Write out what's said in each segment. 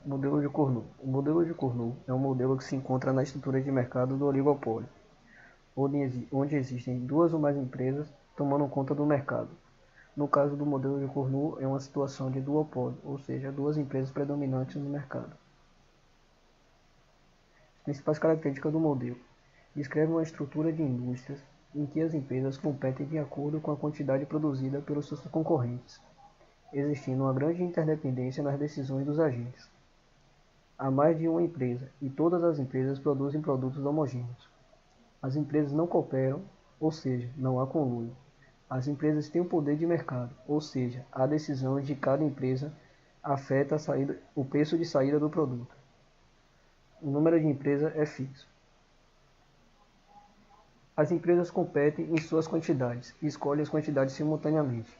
Modelo de Cournot. O modelo de Cournot é um modelo que se encontra na estrutura de mercado do oligopólio, onde existem duas ou mais empresas tomando conta do mercado. No caso do modelo de Cournot, é uma situação de duopólio, ou seja, duas empresas predominantes no mercado. As principais características do modelo: descreve uma estrutura de indústrias em que as empresas competem de acordo com a quantidade produzida pelos seus concorrentes, existindo uma grande interdependência nas decisões dos agentes. Há mais de uma empresa e todas as empresas produzem produtos homogêneos. As empresas não cooperam, ou seja, não há conluio. As empresas têm o poder de mercado, ou seja, a decisão de cada empresa afeta o preço de saída do produto. O número de empresas é fixo. As empresas competem em suas quantidades e escolhem as quantidades simultaneamente.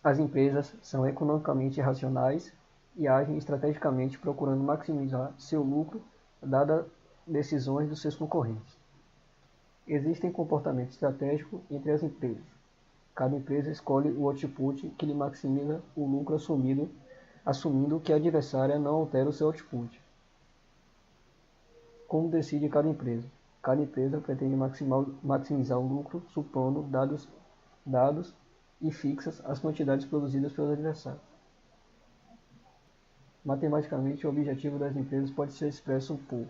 As empresas são economicamente racionais e agem estrategicamente procurando maximizar seu lucro, dadas decisões dos seus concorrentes. Existem comportamento estratégico entre as empresas. Cada empresa escolhe o output que lhe maximiza o lucro assumindo que a adversária não altera o seu output. Como decide cada empresa? Cada empresa pretende maximizar o lucro supondo dados e fixas as quantidades produzidas pelos adversários. Matematicamente, o objetivo das empresas pode ser expresso por: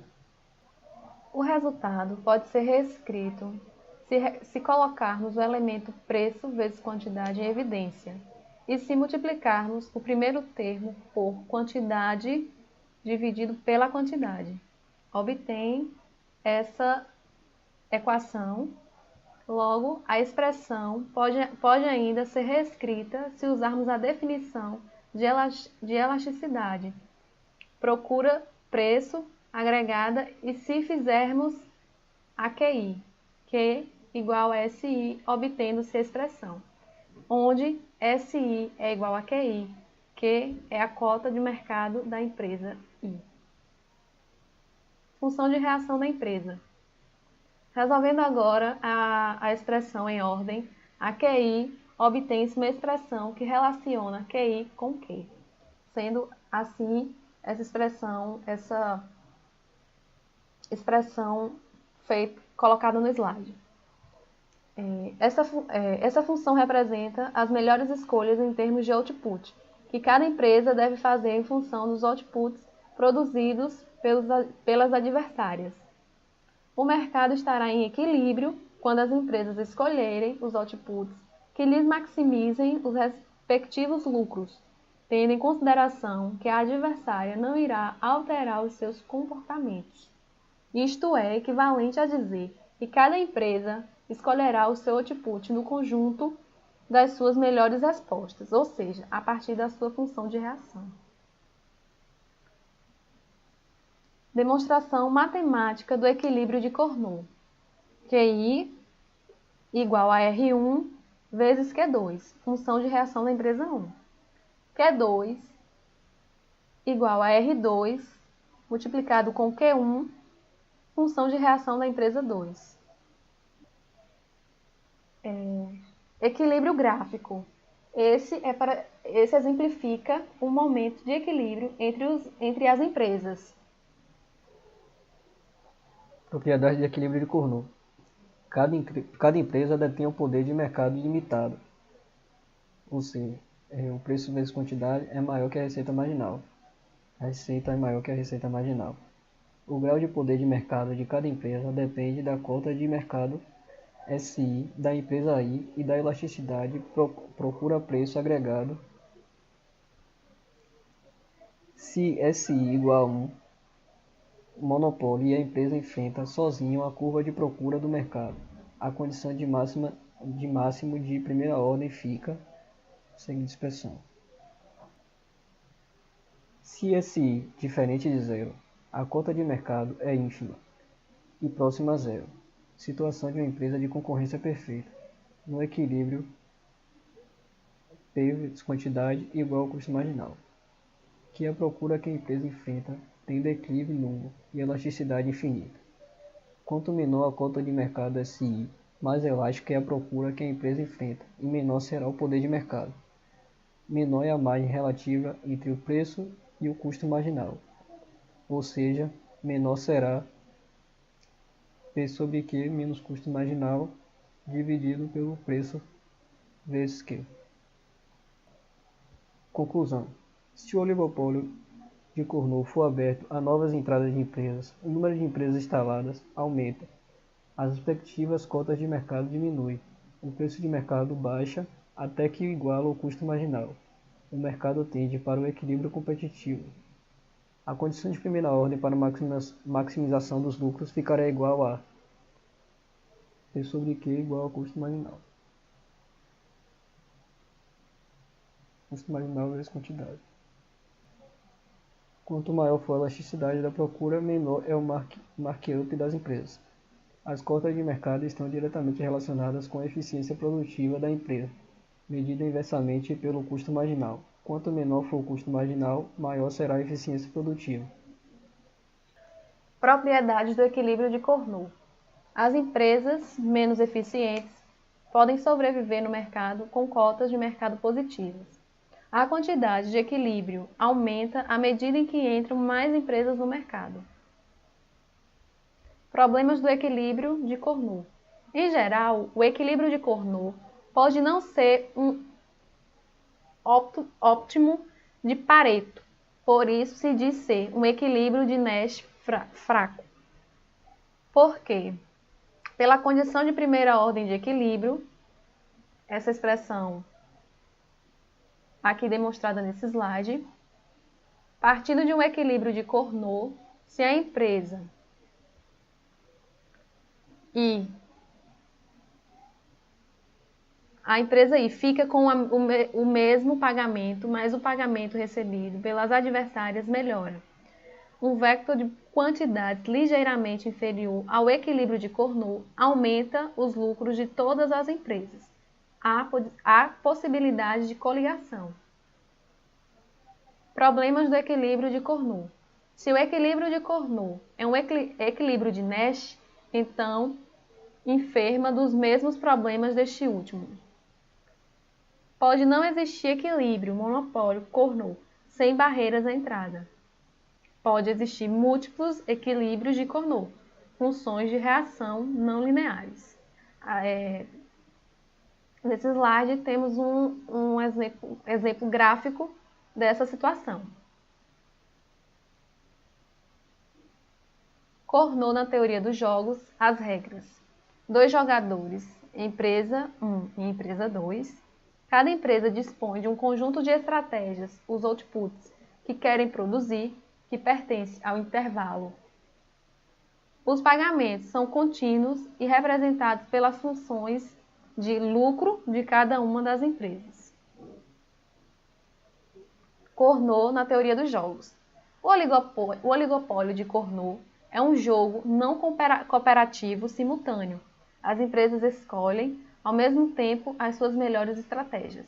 O resultado pode ser reescrito se colocarmos o elemento preço vezes quantidade em evidência e se multiplicarmos o primeiro termo por quantidade dividido pela quantidade. Obtém essa equação. Logo, a expressão pode ainda ser reescrita se usarmos a definição de elasticidade. Procura preço agregada e se fizermos a QI, Q igual a SI, obtendo-se a expressão, onde SI é igual a QI, Q é a cota de mercado da empresa I. Função de reação da empresa. Resolvendo agora a expressão em ordem, a QI obtém-se uma expressão que relaciona QI com Q, sendo assim essa expressão colocada no slide. Essa função representa as melhores escolhas em termos de output, que cada empresa deve fazer em função dos outputs produzidos pelas adversárias. O mercado estará em equilíbrio quando as empresas escolherem os outputs que lhes maximizem os respectivos lucros, tendo em consideração que a adversária não irá alterar os seus comportamentos. Isto é equivalente a dizer que cada empresa escolherá o seu output no conjunto das suas melhores respostas, ou seja, a partir da sua função de reação. Demonstração matemática do equilíbrio de Cournot. QI igual a R1 vezes Q2, função de reação da empresa 1. Q2 igual a R2 multiplicado com Q1, função de reação da empresa 2. Equilíbrio gráfico. Esse exemplifica um momento de equilíbrio entre as empresas. propriedade de equilíbrio de Cournot. Cada empresa detém um poder de mercado ilimitado, ou seja, o preço vezes quantidade é maior que a receita marginal. A receita é maior que a receita marginal. O grau de poder de mercado de cada empresa depende da cota de mercado SI da empresa I e da elasticidade procura-preço agregado. Se SI igual a 1, o monopólio e a empresa enfrentam sozinho a curva de procura do mercado. A condição de máximo de primeira ordem fica seguinte expressão. Se SI diferente de zero, a cota de mercado é ínfima e próxima a zero. Situação de uma empresa de concorrência perfeita. No equilíbrio, P vezes quantidade igual ao custo marginal, que é a procura que a empresa enfrenta tem declive nulo e elasticidade infinita. Quanto menor a cota de mercado SI, mais elástica é a procura que a empresa enfrenta e menor será o poder de mercado. Menor é a margem relativa entre o preço e o custo marginal, ou seja, menor será P sobre Q menos custo marginal dividido pelo preço vezes Q. Conclusão. Se o oligopólio de Cournot for aberto a novas entradas de empresas, o número de empresas instaladas aumenta, as respectivas cotas de mercado diminuem, o preço de mercado baixa até que iguala o custo marginal. O mercado tende para o equilíbrio competitivo. A condição de primeira ordem para a maximização dos lucros ficará igual a P sobre Q igual ao custo marginal. Custo marginal vezes quantidade. Quanto maior for a elasticidade da procura, menor é o markup das empresas. As cotas de mercado estão diretamente relacionadas com a eficiência produtiva da empresa, medida inversamente pelo custo marginal. Quanto menor for o custo marginal, maior será a eficiência produtiva. Propriedades do equilíbrio de Cournot. As empresas menos eficientes podem sobreviver no mercado com cotas de mercado positivas. A quantidade de equilíbrio aumenta à medida em que entram mais empresas no mercado. Problemas do equilíbrio de Cournot. Em geral, o equilíbrio de Cournot pode não ser um óptimo de Pareto, por isso se diz ser um equilíbrio de Nash fraco. Por quê? Pela condição de primeira ordem de equilíbrio, essa expressão aqui demonstrada nesse slide, partindo de um equilíbrio de Cournot, se a empresa I fica com o mesmo pagamento, mas o pagamento recebido pelas adversárias melhora. Um vector de quantidades ligeiramente inferior ao equilíbrio de Cournot aumenta os lucros de todas as empresas. Há possibilidade de coligação. Problemas do equilíbrio de Cournot. Se o equilíbrio de Cournot é um equilíbrio de Nash, então enferma dos mesmos problemas deste último. Pode não existir equilíbrio, monopólio, Cournot, sem barreiras à entrada. Pode existir múltiplos equilíbrios de Cournot, funções de reação não lineares. Nesse slide temos um exemplo gráfico dessa situação. Cournot na teoria dos jogos, as regras. 2 jogadores, empresa 1 e empresa 2. Cada empresa dispõe de um conjunto de estratégias, os outputs, que querem produzir, que pertence ao intervalo. Os pagamentos são contínuos e representados pelas funções de lucro de cada uma das empresas. Cournot na teoria dos jogos. O oligopólio de Cournot é um jogo não cooperativo simultâneo. As empresas escolhem, ao mesmo tempo, as suas melhores estratégias.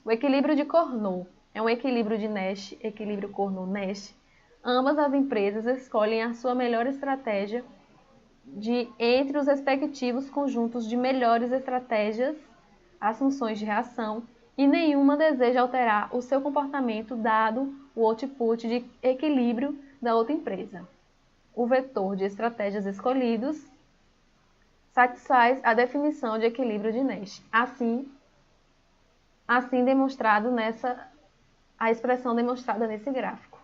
O equilíbrio de Cournot é um equilíbrio de Nash, equilíbrio Cournot-Nash. Ambas as empresas escolhem a sua melhor estratégia entre os respectivos conjuntos de melhores estratégias, as funções de reação, e nenhuma deseja alterar o seu comportamento dado o output de equilíbrio da outra empresa. O vetor de estratégias escolhidos satisfaz a definição de equilíbrio de Nash. Assim demonstrado a expressão demonstrada nesse gráfico.